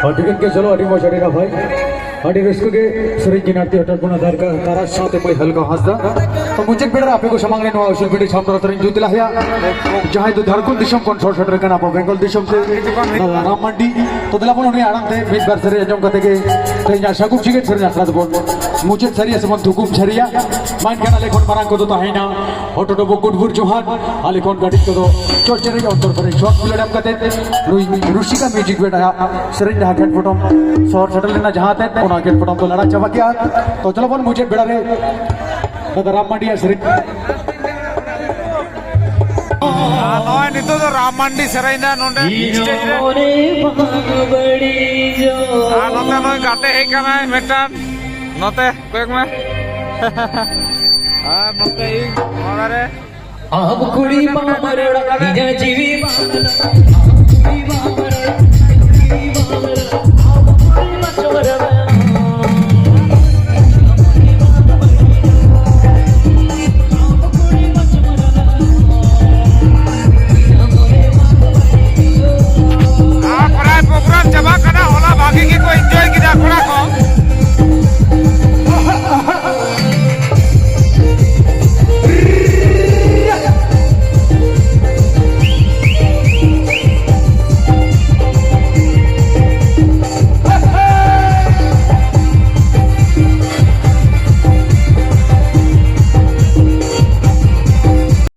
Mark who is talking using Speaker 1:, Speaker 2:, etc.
Speaker 1: और इनके चलो अड़ी मोशड़ी ना भाई अड़ी रिस्क के सरी जिनाती हटर पुना दर का तारा साथ में हल्का हंसदा तो मुझे बेड़ा आपे को समांगने नो आवश्यक बेड़ी छाम तरह जुतिला है जहां तो झारखंड दिशम कौन शॉर्ट शटर का ना बंगाल दिशम से राम मंडी तो दिला उन्होंने आराम थे मिस बार सरी जम कहते के ते जा शाकुब चिके सरी ना खराब बोल मुझे सरी से मन थुकुम छरिया माइन kana लेखन मरांग को तो है ना ऑटो डबो गुडबुर जोहान आलेखन गाड़ी को तो चोचरे के उत्तर प्रदेश शॉट प्लेट आप कहते रुशिका म्यूजिक बेटा सरी जहां खेत फोटो शॉर्ट शटर लेना जहां थे उना खेत फोटो तो लड़ा चबा गया तो चलो बोल मुझे बेड़ा रे दादा राम मंडी सरी
Speaker 2: नॉय नितो तो राम मंडी सराइना नोंडे स्टेज रे नोते नॉय गाते हे कना मेटान नोते कोयक में नोते ई मारे
Speaker 3: आब कुड़ी मामरड़ा हिजा जीवी
Speaker 2: प्रोग्राम जमा करना होला बाकी की कोई